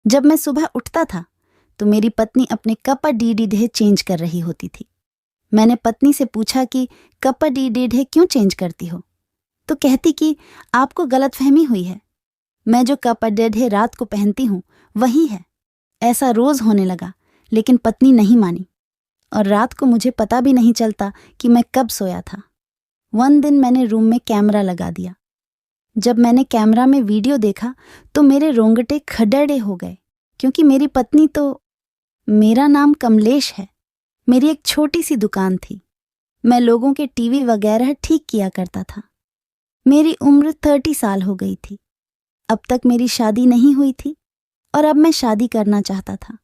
जब मैं सुबह उठता था तो मेरी पत्नी अपने कपड़ा डीडे चेंज कर रही होती थी। मैंने पत्नी से पूछा कि कपड़ा डीडे क्यों चेंज करती हो, तो कहती कि आपको गलतफहमी हुई है, मैं जो कपड़ा डीडे रात को पहनती हूँ वही है। ऐसा रोज होने लगा, लेकिन पत्नी नहीं मानी और रात को मुझे पता भी नहीं चलता कि मैं कब सोया था। वन दिन मैंने रूम में कैमरा लगा दिया। जब मैंने कैमरा में वीडियो देखा तो मेरे रोंगटे खड़े हो गए, क्योंकि मेरी पत्नी तो, मेरा नाम कमलेश है, मेरी एक छोटी सी दुकान थी। मैं लोगों के टीवी वगैरह ठीक किया करता था। मेरी उम्र 30 साल हो गई थी। अब तक मेरी शादी नहीं हुई थी और अब मैं शादी करना चाहता था।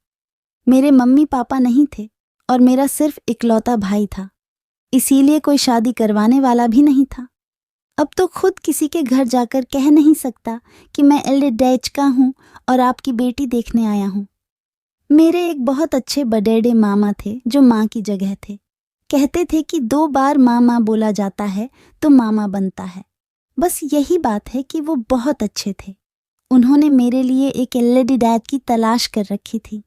मेरे मम्मी पापा नहीं थे और मेरा सिर्फ इकलौता भाई था, इसीलिए कोई शादी करवाने वाला भी नहीं था। अब तो खुद किसी के घर जाकर कह नहीं सकता कि मैं एल्डर डैच का हूँ और आपकी बेटी देखने आया हूँ। मेरे एक बहुत अच्छे बडेडे मामा थे जो माँ की जगह थे। कहते थे कि 2 बार माँ बोला जाता है तो मामा बनता है। बस यही बात है कि वो बहुत अच्छे थे। उन्होंने मेरे लिए एक एल्डर डैड की तलाश कर रखी थी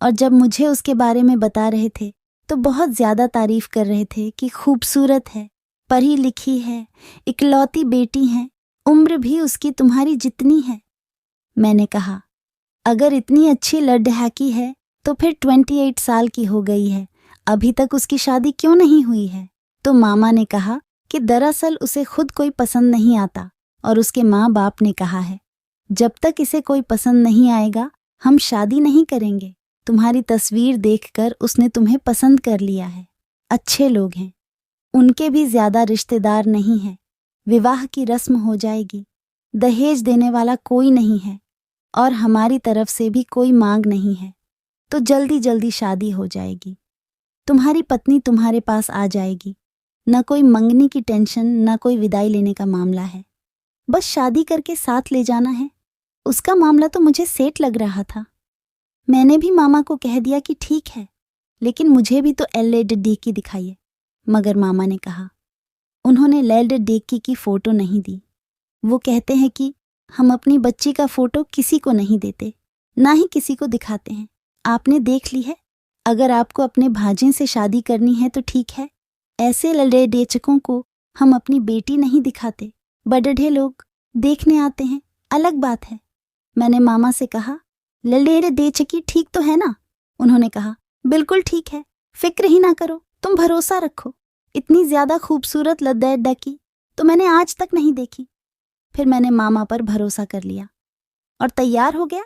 और जब मुझे उसके बारे में बता रहे थे तो बहुत ज्यादा तारीफ कर रहे थे कि खूबसूरत है, पढ़ी लिखी है, इकलौती बेटी है, उम्र भी उसकी तुम्हारी जितनी है। मैंने कहा, अगर इतनी अच्छी लड़ढाकी है तो फिर 28 साल की हो गई है, अभी तक उसकी शादी क्यों नहीं हुई है? तो मामा ने कहा कि दरअसल उसे खुद कोई पसंद नहीं आता और उसके माँ बाप ने कहा है, जब तक इसे कोई पसंद नहीं आएगा हम शादी नहीं करेंगे। तुम्हारी तस्वीर देखकर उसने तुम्हें पसंद कर लिया है। अच्छे लोग हैं, उनके भी ज्यादा रिश्तेदार नहीं है। विवाह की रस्म हो जाएगी, दहेज देने वाला कोई नहीं है और हमारी तरफ से भी कोई मांग नहीं है, तो जल्दी जल्दी शादी हो जाएगी। तुम्हारी पत्नी तुम्हारे पास आ जाएगी। न कोई मंगनी की टेंशन, न कोई विदाई लेने का मामला है, बस शादी करके साथ ले जाना है। उसका मामला तो मुझे सेट लग रहा था। मैंने भी मामा को कह दिया कि ठीक है, लेकिन मुझे भी तो एल्डर डेकी दिखाइए। मगर मामा ने कहा, उन्होंने एल्डर डेकी की फोटो नहीं दी। वो कहते हैं कि हम अपनी बच्ची का फोटो किसी को नहीं देते, ना ही किसी को दिखाते हैं। आपने देख ली है, अगर आपको अपने भांजे से शादी करनी है तो ठीक है। ऐसे लड़ेडेचकों को हम अपनी बेटी नहीं दिखाते। बड़े लोग देखने आते हैं, अलग बात है। मैंने मामा से कहा, लड़ेडेचकी ठीक तो है ना? उन्होंने कहा, बिल्कुल ठीक है, फिक्र ही ना करो, तुम भरोसा रखो। इतनी ज्यादा खूबसूरत लड़ेडकी तो मैंने आज तक नहीं देखी। फिर मैंने मामा पर भरोसा कर लिया और तैयार हो गया।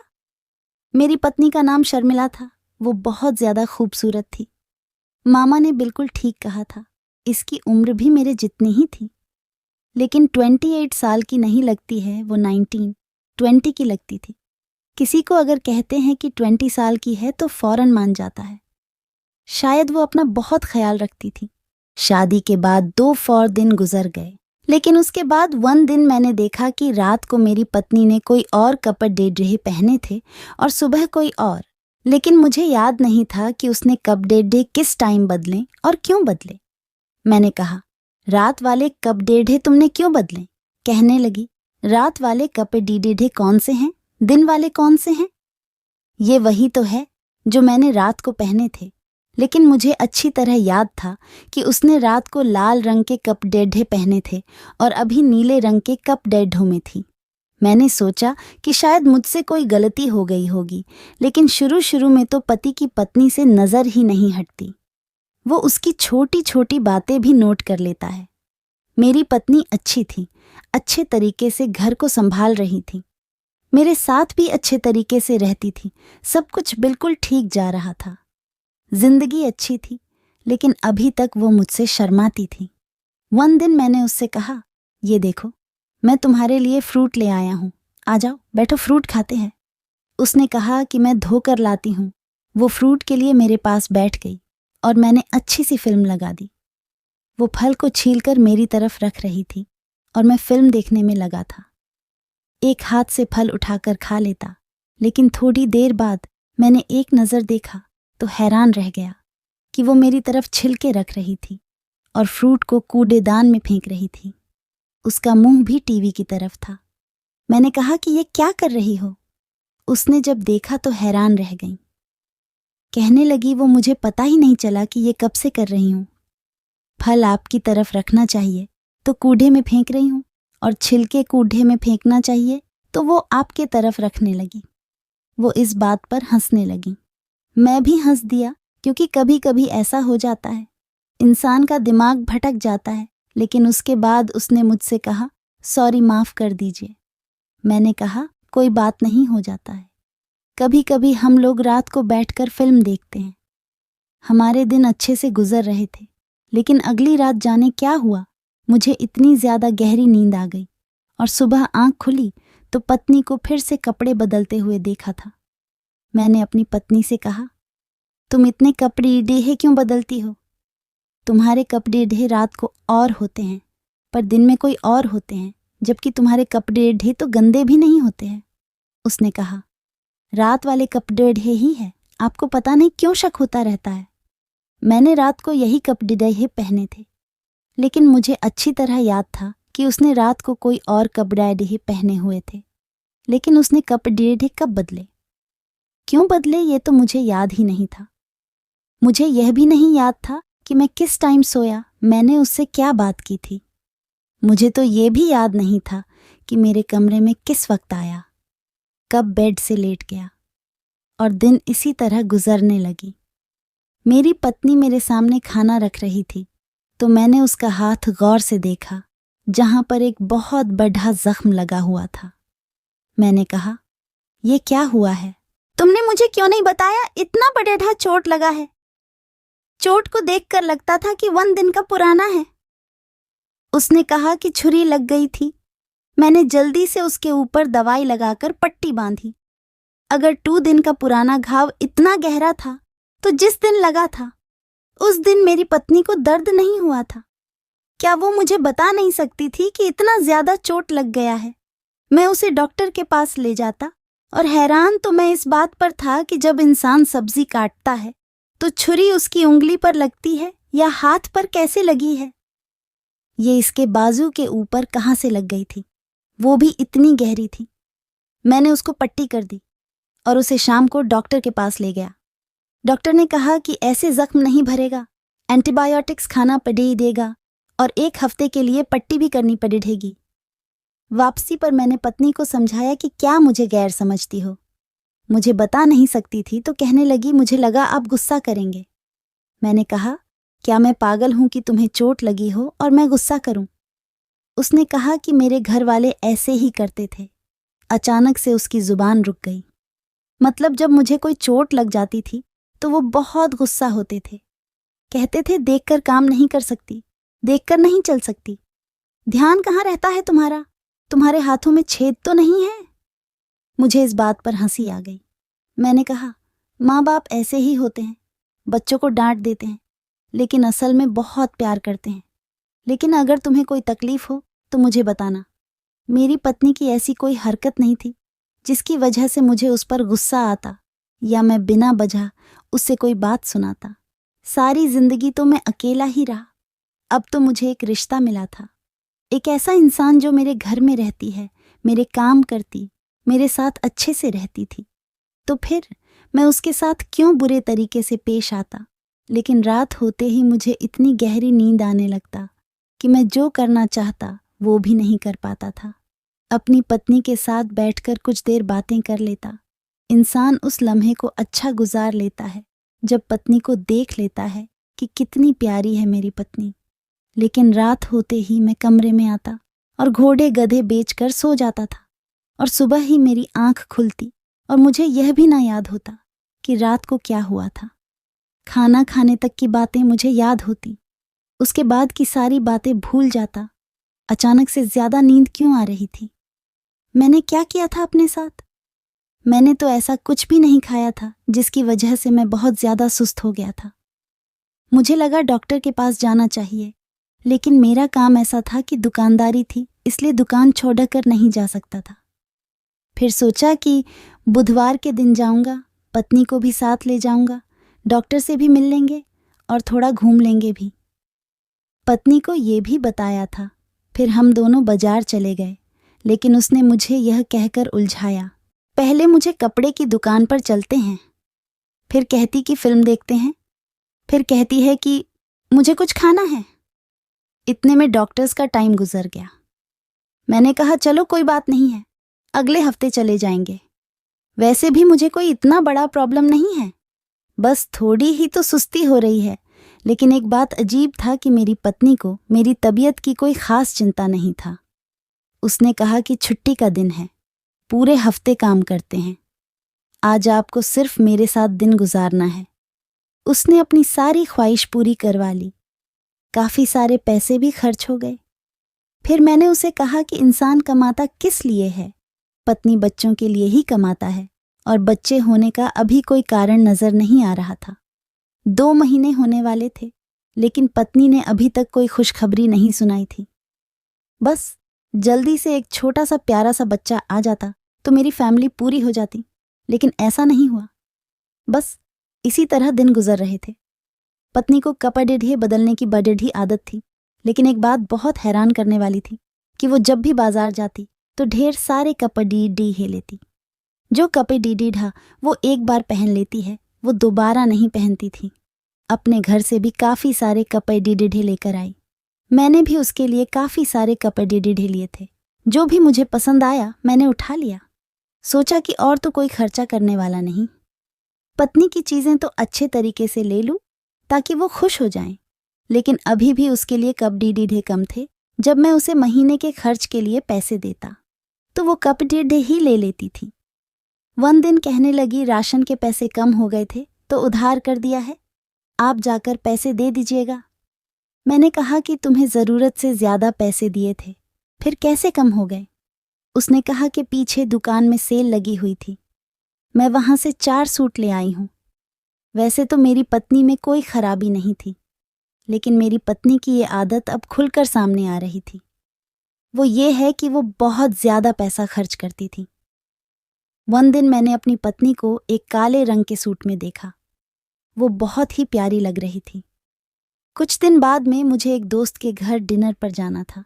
मेरी पत्नी का नाम शर्मिला था। वो बहुत ज्यादा खूबसूरत थी। मामा ने बिल्कुल ठीक कहा था, इसकी उम्र भी मेरे जितनी ही थी, लेकिन 28 साल की नहीं लगती है, वो 20 की लगती थी। किसी को अगर कहते हैं कि 20 साल की है तो फौरन मान जाता है। शायद वो अपना बहुत ख्याल रखती थी। शादी के बाद 2 दिन गुजर गए, लेकिन उसके बाद वन दिन मैंने देखा कि रात को मेरी पत्नी ने कोई और कपड़े डेढ़े पहने थे और सुबह कोई और, लेकिन मुझे याद नहीं था कि उसने कपड़े डेढ़े किस टाइम बदले और क्यों बदले। मैंने कहा, रात वाले कपड़े डेढ़े तुमने क्यों बदले? कहने लगी, रात वाले कपड़े डेढ़े कौन से हैं, दिन वाले कौन से हैं? ये वही तो है जो मैंने रात को पहने थे, लेकिन मुझे अच्छी तरह याद था कि उसने रात को लाल रंग के कपड़े पहने थे और अभी नीले रंग के कपड़े में थी। मैंने सोचा कि शायद मुझसे कोई गलती हो गई होगी, लेकिन शुरू में तो पति की पत्नी से नजर ही नहीं हटती। वो उसकी छोटी छोटी बातें भी नोट कर लेता है। मेरी पत्नी अच्छी थी, अच्छे तरीके से घर को संभाल रही थी, मेरे साथ भी अच्छे तरीके से रहती थी। सब कुछ बिल्कुल ठीक जा रहा था। जिंदगी अच्छी थी, लेकिन अभी तक वो मुझसे शर्माती थी। वन दिन मैंने उससे कहा, ये देखो, मैं तुम्हारे लिए फ्रूट ले आया हूँ, आ जाओ बैठो, फ्रूट खाते हैं। उसने कहा कि मैं धोकर लाती हूँ। वो फ्रूट के लिए मेरे पास बैठ गई और मैंने अच्छी सी फिल्म लगा दी। वो फल को छीलकर मेरी तरफ रख रही थी और मैं फिल्म देखने में लगा था। एक हाथ से फल उठाकर खा लेता, लेकिन थोड़ी देर बाद मैंने एक नज़र देखा तो हैरान रह गया कि वो मेरी तरफ छिलके रख रही थी और फ्रूट को कूड़ेदान में फेंक रही थी। उसका मुंह भी टीवी की तरफ था। मैंने कहा कि ये क्या कर रही हो? उसने जब देखा तो हैरान रह गई। कहने लगी, वो मुझे पता ही नहीं चला कि ये कब से कर रही हूं। फल आपकी तरफ रखना चाहिए तो कूढ़े में फेंक रही हूं, और छिलके कूढ़े में फेंकना चाहिए तो वो आपके तरफ रखने लगी। वो इस बात पर हंसने लगी। मैं भी हंस दिया, क्योंकि कभी कभी ऐसा हो जाता है, इंसान का दिमाग भटक जाता है। लेकिन उसके बाद उसने मुझसे कहा, सॉरी, माफ़ कर दीजिए। मैंने कहा, कोई बात नहीं, हो जाता है। कभी कभी हम लोग रात को बैठकर फिल्म देखते हैं। हमारे दिन अच्छे से गुजर रहे थे, लेकिन अगली रात जाने क्या हुआ, मुझे इतनी ज़्यादा गहरी नींद आ गई और सुबह आंख खुली तो पत्नी को फिर से कपड़े बदलते हुए देखा था। मैंने अपनी पत्नी से कहा, तुम इतने कपड़े ढेहे क्यों बदलती हो? तुम्हारे कपड़े ढेर रात को और होते हैं, पर दिन में कोई और होते हैं, जबकि तुम्हारे कपड़े ढेर तो गंदे भी नहीं होते हैं। उसने कहा, रात वाले कपड़े ढे ही है, आपको पता नहीं क्यों शक होता रहता है। मैंने रात को यही कपड़े ढे पहने थे, लेकिन मुझे अच्छी तरह याद था कि उसने रात को कोई और कपड़े ढे पहने हुए थे। लेकिन उसने कपड़े ढे कब बदले, क्यों बदले, ये तो मुझे याद ही नहीं था। मुझे यह भी नहीं याद था कि मैं किस टाइम सोया, मैंने उससे क्या बात की थी। मुझे तो ये भी याद नहीं था कि मेरे कमरे में किस वक्त आया, कब बेड से लेट गया, और दिन इसी तरह गुजरने लगी। मेरी पत्नी मेरे सामने खाना रख रही थी तो मैंने उसका हाथ गौर से देखा, जहां पर एक बहुत बड़ा जख्म लगा हुआ था। मैंने कहा, ये क्या हुआ है? तुमने मुझे क्यों नहीं बताया? इतना बड़ा चोट लगा है। चोट को देखकर लगता था कि 1 दिन का पुराना है। उसने कहा कि छुरी लग गई थी। मैंने जल्दी से उसके ऊपर दवाई लगाकर पट्टी बांधी। अगर 2 दिन का पुराना घाव इतना गहरा था तो जिस दिन लगा था उस दिन मेरी पत्नी को दर्द नहीं हुआ था। क्या वो मुझे बता नहीं सकती थी कि इतना ज्यादा चोट लग गया है? मैं उसे डॉक्टर के पास ले जाता, और हैरान तो मैं इस बात पर था कि जब इंसान सब्जी काटता है तो छुरी उसकी उंगली पर लगती है या हाथ पर कैसे लगी है। ये इसके बाजू के ऊपर कहाँ से लग गई थी, वो भी इतनी गहरी थी। मैंने उसको पट्टी कर दी और उसे शाम को डॉक्टर के पास ले गया। डॉक्टर ने कहा कि ऐसे जख्म नहीं भरेगा, एंटीबायोटिक्स खाना पड़े देगा और 1 हफ्ते के लिए पट्टी भी करनी पड़ेगी। वापसी पर मैंने पत्नी को समझाया कि क्या मुझे गैर समझती हो, मुझे बता नहीं सकती थी, तो कहने लगी, मुझे लगा आप गुस्सा करेंगे। मैंने कहा, क्या मैं पागल हूं कि तुम्हें चोट लगी हो और मैं गुस्सा करूं? उसने कहा कि मेरे घर वाले ऐसे ही करते थे। अचानक से उसकी जुबान रुक गई। मतलब जब मुझे कोई चोट लग जाती थी तो वो बहुत गुस्सा होते थे। कहते थे, देखकर काम नहीं कर सकती, देखकर नहीं चल सकती, ध्यान कहाँ रहता है तुम्हारा, तुम्हारे हाथों में छेद तो नहीं है? मुझे इस बात पर हंसी आ गई। मैंने कहा, माँ बाप ऐसे ही होते हैं, बच्चों को डांट देते हैं, लेकिन असल में बहुत प्यार करते हैं। लेकिन अगर तुम्हें कोई तकलीफ हो तो मुझे बताना। मेरी पत्नी की ऐसी कोई हरकत नहीं थी जिसकी वजह से मुझे उस पर गुस्सा आता या मैं बिना वजह उससे कोई बात सुनाता। सारी जिंदगी तो मैं अकेला ही रहा। अब तो मुझे एक रिश्ता मिला था, एक ऐसा इंसान जो मेरे घर में रहती है, मेरे काम करती, मेरे साथ अच्छे से रहती थी। तो फिर मैं उसके साथ क्यों बुरे तरीके से पेश आता? लेकिन रात होते ही मुझे इतनी गहरी नींद आने लगता कि मैं जो करना चाहता वो भी नहीं कर पाता था। अपनी पत्नी के साथ बैठकर कुछ देर बातें कर लेता। इंसान उस लम्हे को अच्छा गुजार लेता है जब पत्नी को देख लेता है कि कितनी प्यारी है मेरी पत्नी। लेकिन रात होते ही मैं कमरे में आता और घोड़े गधे बेचकर सो जाता था, और सुबह ही मेरी आंख खुलती और मुझे यह भी ना याद होता कि रात को क्या हुआ था। खाना खाने तक की बातें मुझे याद होती, उसके बाद की सारी बातें भूल जाता। अचानक से ज्यादा नींद क्यों आ रही थी? मैंने क्या किया था अपने साथ? मैंने तो ऐसा कुछ भी नहीं खाया था जिसकी वजह से मैं बहुत ज्यादा सुस्त हो गया था। मुझे लगा डॉक्टर के पास जाना चाहिए, लेकिन मेरा काम ऐसा था कि दुकानदारी थी, इसलिए दुकान छोड़कर नहीं जा सकता था। फिर सोचा कि बुधवार के दिन जाऊंगा, पत्नी को भी साथ ले जाऊंगा, डॉक्टर से भी मिल लेंगे और थोड़ा घूम लेंगे भी। पत्नी को ये भी बताया था। फिर हम दोनों बाजार चले गए, लेकिन उसने मुझे यह कहकर उलझाया, पहले मुझे कपड़े की दुकान पर चलते हैं, फिर कहती कि फिल्म देखते हैं, फिर कहती है कि मुझे कुछ खाना है। इतने में डॉक्टर्स का टाइम गुजर गया। मैंने कहा चलो कोई बात नहीं है, अगले हफ्ते चले जाएंगे। वैसे भी मुझे कोई इतना बड़ा प्रॉब्लम नहीं है, बस थोड़ी ही तो सुस्ती हो रही है। लेकिन एक बात अजीब था कि मेरी पत्नी को मेरी तबीयत की कोई खास चिंता नहीं था। उसने कहा कि छुट्टी का दिन है, पूरे हफ्ते काम करते हैं, आज आपको सिर्फ मेरे साथ दिन गुजारना है। उसने अपनी सारी ख्वाहिश पूरी करवा ली। काफ़ी सारे पैसे भी खर्च हो गए। फिर मैंने उसे कहा कि इंसान कमाता किस लिए है? पत्नी बच्चों के लिए ही कमाता है, और बच्चे होने का अभी कोई कारण नज़र नहीं आ रहा था। 2 महीने होने वाले थे, लेकिन पत्नी ने अभी तक कोई खुशखबरी नहीं सुनाई थी। बस जल्दी से एक छोटा सा प्यारा सा बच्चा आ जाता तो मेरी फैमिली पूरी हो जाती, लेकिन ऐसा नहीं हुआ। बस इसी तरह दिन गुजर रहे थे। पत्नी को कपड़े बदलने की बड़ी आदत थी, लेकिन एक बात बहुत हैरान करने वाली थी कि वो जब भी बाजार जाती तो ढेर सारे कपड़े लेती। जो कपड़े वो एक बार पहन लेती है, वो दोबारा नहीं पहनती थी। अपने घर से भी काफ़ी सारे कपड़े लेकर आई। मैंने भी उसके लिए काफ़ी सारे कपड़े लिए थे। जो भी मुझे पसंद आया मैंने उठा लिया। सोचा कि और तो कोई खर्चा करने वाला नहीं, पत्नी की चीज़ें तो अच्छे तरीके से ले लूं ताकि वो खुश हो जाएं। लेकिन अभी भी उसके लिए कपड़े कम थे। जब मैं उसे महीने के खर्च के लिए पैसे देता तो वो कपड़े ही ले लेती थी। वन दिन कहने लगी राशन के पैसे कम हो गए थे तो उधार कर दिया है, आप जाकर पैसे दे दीजिएगा। मैंने कहा कि तुम्हें ज़रूरत से ज़्यादा पैसे दिए थे, फिर कैसे कम हो गए? उसने कहा कि पीछे दुकान में सेल लगी हुई थी, मैं वहाँ से 4 सूट ले आई हूँ। वैसे तो मेरी पत्नी में कोई खराबी नहीं थी, लेकिन मेरी पत्नी की ये आदत अब खुलकर सामने आ रही थी। वो ये है कि वो बहुत ज़्यादा पैसा खर्च करती थी। वन दिन मैंने अपनी पत्नी को एक काले रंग के सूट में देखा। वो बहुत ही प्यारी लग रही थी। कुछ दिन बाद में मुझे एक दोस्त के घर डिनर पर जाना था।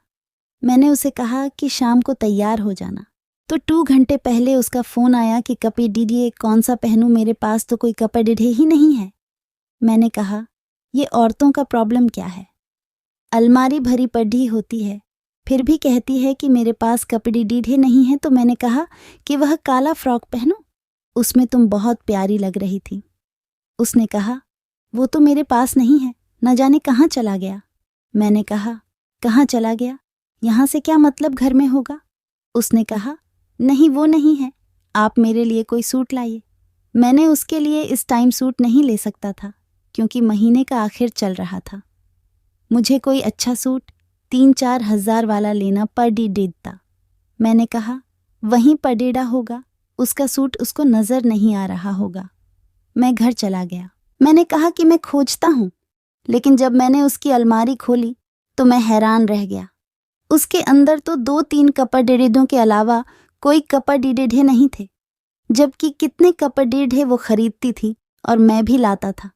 मैंने उसे कहा कि शाम को तैयार हो जाना, तो 2 घंटे पहले उसका फ़ोन आया कि कपड़े कौन सा पहनूं, मेरे पास तो कोई कपड़े ही नहीं है। मैंने कहा ये औरतों का प्रॉब्लम क्या है? अलमारी भरी पड़ी होती है, फिर भी कहती है कि मेरे पास कपड़े नहीं है। तो मैंने कहा कि वह काला फ्रॉक पहनो, उसमें तुम बहुत प्यारी लग रही थी। उसने कहा वो तो मेरे पास नहीं है, न जाने कहाँ चला गया। मैंने कहा कहाँ चला गया? यहाँ से क्या मतलब घर में होगा? उसने कहा नहीं वो नहीं है, आप मेरे लिए कोई सूट लाइए। मैंने उसके लिए इस टाइम सूट नहीं ले सकता था क्योंकि महीने का आखिर चल रहा था। मुझे कोई अच्छा सूट 3-4 हज़ार वाला लेना पड़ेगा। मैंने कहा वहीं पड़ेगा होगा, उसका सूट उसको नज़र नहीं आ रहा होगा। मैं घर चला गया। मैंने कहा कि मैं खोजता हूँ, लेकिन जब मैंने उसकी अलमारी खोली तो मैं हैरान रह गया। उसके अंदर तो 2-3 कपड़े के अलावा कोई कपड़े नहीं थे, जबकि कितने कपड़े वो खरीदती थी और मैं भी लाता था।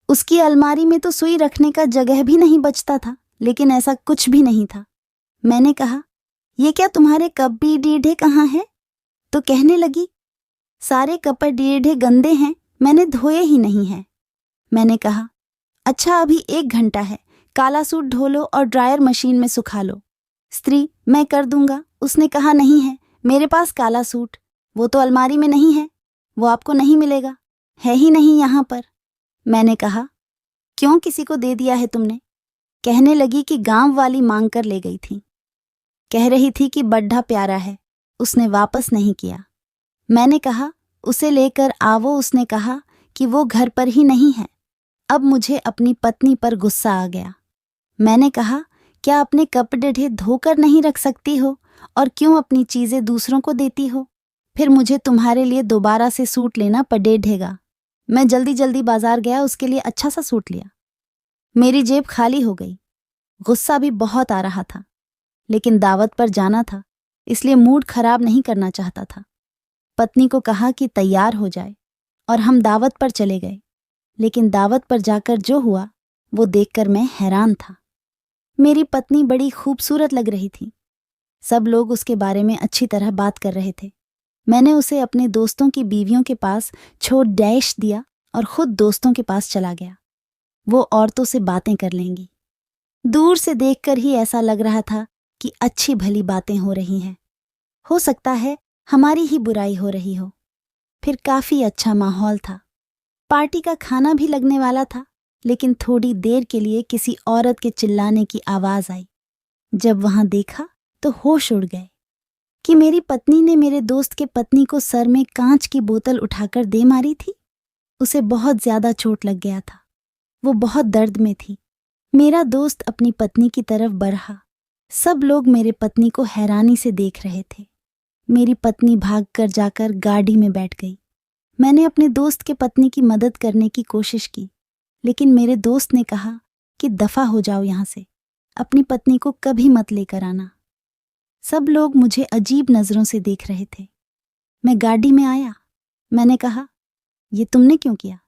उसकी अलमारी में तो सुई रखने का जगह भी नहीं बचता था, लेकिन ऐसा कुछ भी नहीं था। मैंने कहा ये क्या तुम्हारे कपड़े कहाँ हैं? तो कहने लगी सारे कपड़े गंदे हैं, मैंने धोए ही नहीं हैं। मैंने कहा अच्छा अभी 1 घंटा है, काला सूट धो लो और ड्रायर मशीन में सुखा लो। स्त्री मैं कर दूंगा। उसने कहा नहीं है मेरे पास काला सूट, वो तो अलमारी में नहीं है, वो आपको नहीं मिलेगा, है ही नहीं यहाँ पर। मैंने कहा क्यों, किसी को दे दिया है तुमने? कहने लगी कि गांव वाली मांग कर ले गई थी, कह रही थी कि बड्ढा प्यारा है, उसने वापस नहीं किया। मैंने कहा उसे लेकर आवो। उसने कहा कि वो घर पर ही नहीं है। अब मुझे अपनी पत्नी पर गुस्सा आ गया। मैंने कहा क्या अपने कपड़े धोकर नहीं रख सकती हो, और क्यों अपनी चीज़ें दूसरों को देती हो? फिर मुझे तुम्हारे लिए दोबारा से सूट लेना पड़ेगा। मैं जल्दी जल्दी बाजार गया, उसके लिए अच्छा सा सूट लिया। मेरी जेब खाली हो गई। गुस्सा भी बहुत आ रहा था, लेकिन दावत पर जाना था, इसलिए मूड खराब नहीं करना चाहता था। पत्नी को कहा कि तैयार हो जाए और हम दावत पर चले गए। लेकिन दावत पर जाकर जो हुआ वो देखकर मैं हैरान था। मेरी पत्नी बड़ी खूबसूरत लग रही थी। सब लोग उसके बारे में अच्छी तरह बात कर रहे थे। मैंने उसे अपने दोस्तों की बीवियों के पास छोड़ डैश दिया और खुद दोस्तों के पास चला गया। वो औरतों से बातें कर लेंगी। दूर से देखकर ही ऐसा लग रहा था कि अच्छी भली बातें हो रही हैं। हो सकता है हमारी ही बुराई हो रही हो। फिर काफी अच्छा माहौल था। पार्टी का खाना भी लगने वाला था, लेकिन थोड़ी देर के लिए किसी औरत के चिल्लाने की आवाज आई। जब वहां देखा तो होश उड़ गए कि मेरी पत्नी ने मेरे दोस्त के पत्नी को सर में कांच की बोतल उठाकर दे मारी थी। उसे बहुत ज्यादा चोट लग गया था। वो बहुत दर्द में थी। मेरा दोस्त अपनी पत्नी की तरफ बढ़ा। सब लोग मेरे पत्नी को हैरानी से देख रहे थे। मेरी पत्नी भागकर जाकर गाड़ी में बैठ गई। मैंने अपने दोस्त के पत्नी की मदद करने की कोशिश की, लेकिन मेरे दोस्त ने कहा कि दफा हो जाओ यहां से, अपनी पत्नी को कभी मत लेकर आना। सब लोग मुझे अजीब नजरों से देख रहे थे। मैं गाड़ी में आया। मैंने कहा, ये तुमने क्यों किया?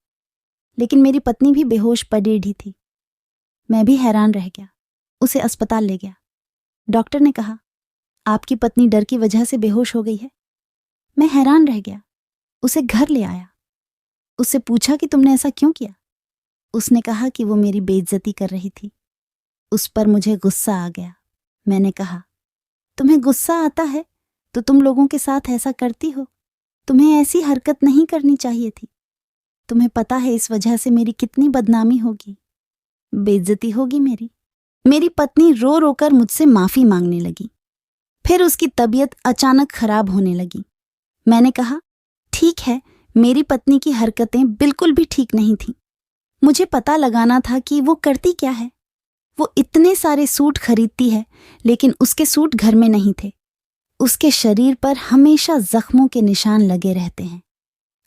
लेकिन मेरी पत्नी भी बेहोश पड़ी थी। मैं भी हैरान रह गया। उसे अस्पताल ले गया। डॉक्टर ने कहा, आपकी पत्नी डर की वजह से बेहोश हो गई है। मैं हैरान रह गया। उसे घर ले आया। उससे पूछा कि तुमने ऐसा क्यों किया? उसने कहा कि वो मेरी बेइज्जती कर रही थी। उस पर मुझे गुस्सा आ गया। मैंने कहा, तुम्हें गुस्सा आता है तो तुम लोगों के साथ ऐसा करती हो। तुम्हें ऐसी हरकत नहीं करनी चाहिए थी। तुम्हें पता है इस वजह से मेरी कितनी बदनामी होगी, बेइज्जती होगी मेरी। मेरी पत्नी रो रो कर मुझसे माफी मांगने लगी। फिर उसकी तबीयत अचानक खराब होने लगी। मैंने कहा, ठीक है, मेरी पत्नी की हरकतें बिल्कुल भी ठीक नहीं थीं। मुझे पता लगाना था कि वो करती क्या है। वो इतने सारे सूट खरीदती है, लेकिन उसके सूट घर में नहीं थे। उसके शरीर पर हमेशा जख्मों के निशान लगे रहते हैं,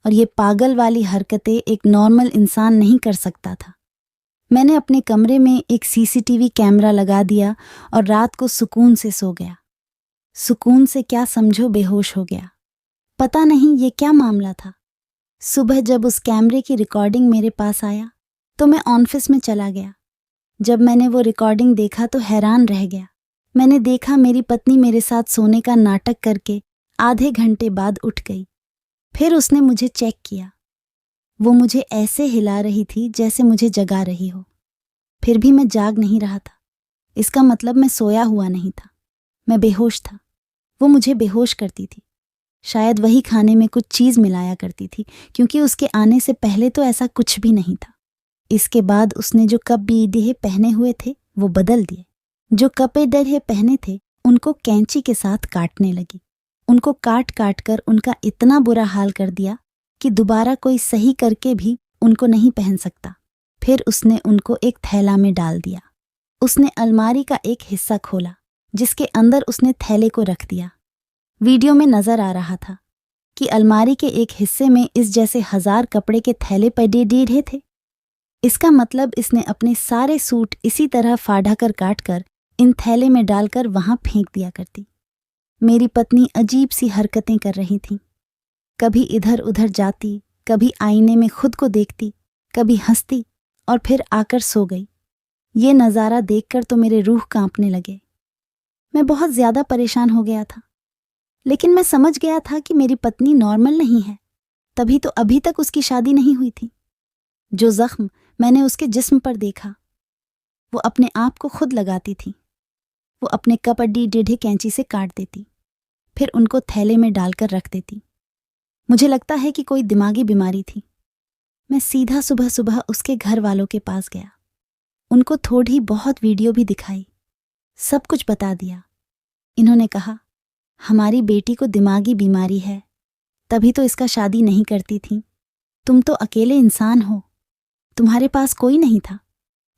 और ये पागल वाली हरकतें एक नॉर्मल इंसान नहीं कर सकता था। मैंने अपने कमरे में एक सीसीटीवी कैमरा लगा दिया और रात को सुकून से सो गया। सुकून से क्या समझो, बेहोश हो गया। पता नहीं ये क्या मामला था। सुबह जब उस कैमरे की रिकॉर्डिंग मेरे पास आया तो मैं ऑफिस में चला गया। जब मैंने वो रिकॉर्डिंग देखा तो हैरान रह गया। मैंने देखा मेरी पत्नी मेरे साथ सोने का नाटक करके आधे घंटे बाद उठ गई। फिर उसने मुझे चेक किया। वो मुझे ऐसे हिला रही थी जैसे मुझे जगा रही हो। फिर भी मैं जाग नहीं रहा था। इसका मतलब मैं सोया हुआ नहीं था, मैं बेहोश था। वो मुझे बेहोश करती थी। शायद वही खाने में कुछ चीज़ मिलाया करती थी, क्योंकि उसके आने से पहले तो ऐसा कुछ भी नहीं था। इसके बाद उसने जो कप डीडे पहने हुए थे वो बदल दिए। जो कपे डरे पहने थे उनको कैंची के साथ काटने लगी। उनको काट काट कर उनका इतना बुरा हाल कर दिया कि दोबारा कोई सही करके भी उनको नहीं पहन सकता। फिर उसने उनको एक थैला में डाल दिया। उसने अलमारी का एक हिस्सा खोला जिसके अंदर उसने थैले को रख दिया। वीडियो में नजर आ रहा था कि अलमारी के एक हिस्से में इस जैसे 1000 कपड़े के थैले पड़े डीढ़े थे। इसका मतलब इसने अपने सारे सूट इसी तरह फाड़ा कर काट कर इन थैले में डालकर वहां फेंक दिया करती। मेरी पत्नी अजीब सी हरकतें कर रही थी। कभी इधर उधर जाती, कभी आईने में खुद को देखती, कभी हंसती और फिर आकर सो गई। ये नज़ारा देखकर तो मेरे रूह कांपने लगे। मैं बहुत ज्यादा परेशान हो गया था, लेकिन मैं समझ गया था कि मेरी पत्नी नॉर्मल नहीं है, तभी तो अभी तक उसकी शादी नहीं हुई थी। जो जख्म मैंने उसके जिस्म पर देखा वो अपने आप को खुद लगाती थी। वो अपने कपड़ी टेढ़े कैंची से काट देती, फिर उनको थैले में डालकर रख देती। मुझे लगता है कि कोई दिमागी बीमारी थी। मैं सीधा सुबह सुबह उसके घर वालों के पास गया। उनको थोड़ी बहुत वीडियो भी दिखाई, सब कुछ बता दिया। इन्होंने कहा, हमारी बेटी को दिमागी बीमारी है, तभी तो इसका शादी नहीं करती थी। तुम तो अकेले इंसान हो, तुम्हारे पास कोई नहीं था,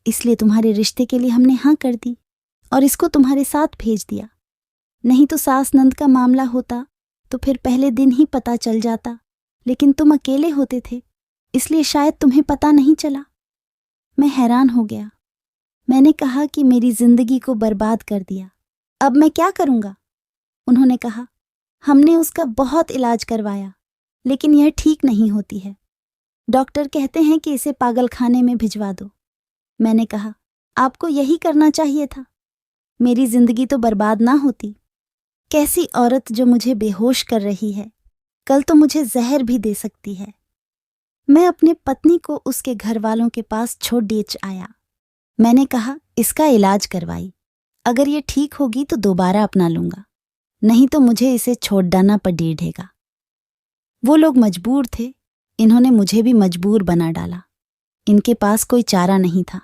इसलिए तुम्हारे रिश्ते के लिए हमने हाँ कर दी और इसको तुम्हारे साथ भेज दिया। नहीं तो सास नंद का मामला होता तो फिर पहले दिन ही पता चल जाता, लेकिन तुम अकेले होते थे इसलिए शायद तुम्हें पता नहीं चला। मैं हैरान हो गया। मैंने कहा कि मेरी जिंदगी को बर्बाद कर दिया, अब मैं क्या करूंगा? उन्होंने कहा, हमने उसका बहुत इलाज करवाया लेकिन यह ठीक नहीं होती है। डॉक्टर कहते हैं कि इसे पागलखाने में भिजवा दो। मैंने कहा, आपको यही करना चाहिए था, मेरी जिंदगी तो बर्बाद ना होती। कैसी औरत जो मुझे बेहोश कर रही है, कल तो मुझे जहर भी दे सकती है। मैं अपने पत्नी को उसके घर वालों के पास छोड़ दिए आया। मैंने कहा, इसका इलाज करवाई, अगर ये ठीक होगी तो दोबारा अपना लूंगा, नहीं तो मुझे इसे छोड़ डालना पड़ेगा। वो लोग मजबूर थे, इन्होंने मुझे भी मजबूर बना डाला। इनके पास कोई चारा नहीं था,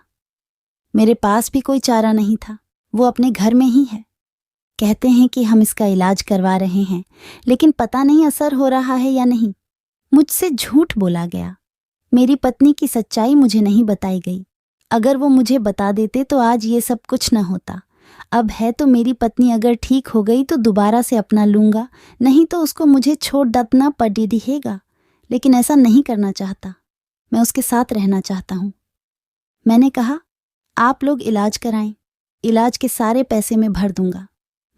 मेरे पास भी कोई चारा नहीं था, वो अपने घर में ही है। कहते हैं कि हम इसका इलाज करवा रहे हैं, लेकिन पता नहीं असर हो रहा है या नहीं। मुझसे झूठ बोला गया। मेरी पत्नी की सच्चाई मुझे नहीं बताई गई। अगर वो मुझे बता देते तो आज ये सब कुछ न होता। अब है तो मेरी पत्नी अगर ठीक हो गई तो दोबारा से अपना लूंगा, नहीं तो उसको मुझे छोड़ डालना पड़ेगा। लेकिन ऐसा नहीं करना चाहता, मैं उसके साथ रहना चाहता हूँ। मैंने कहा, आप लोग इलाज कराएं, इलाज के सारे पैसे मैं भर दूंगा।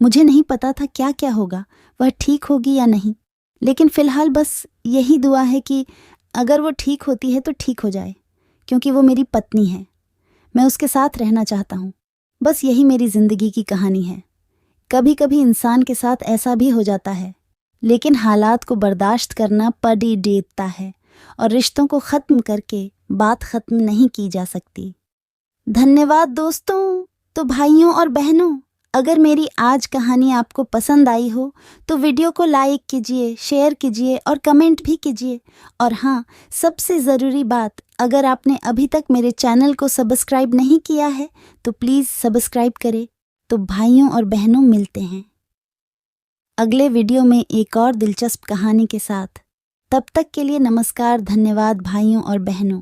मुझे नहीं पता था क्या क्या होगा, वह ठीक होगी या नहीं, लेकिन फिलहाल बस यही दुआ है कि अगर वो ठीक होती है तो ठीक हो जाए, क्योंकि वो मेरी पत्नी है, मैं उसके साथ रहना चाहता हूँ। बस यही मेरी जिंदगी की कहानी है। कभी कभी इंसान के साथ ऐसा भी हो जाता है, लेकिन हालात को बर्दाश्त करना पड़ता है और रिश्तों को ख़त्म करके बात ख़त्म नहीं की जा सकती। धन्यवाद दोस्तों। तो भाइयों और बहनों, अगर मेरी आज कहानी आपको पसंद आई हो तो वीडियो को लाइक कीजिए, शेयर कीजिए और कमेंट भी कीजिए। और हाँ, सबसे ज़रूरी बात, अगर आपने अभी तक मेरे चैनल को सब्सक्राइब नहीं किया है तो प्लीज़ सब्सक्राइब करें। तो भाइयों और बहनों, मिलते हैं अगले वीडियो में एक और दिलचस्प कहानी के साथ। तब तक के लिए नमस्कार, धन्यवाद भाइयों और बहनों।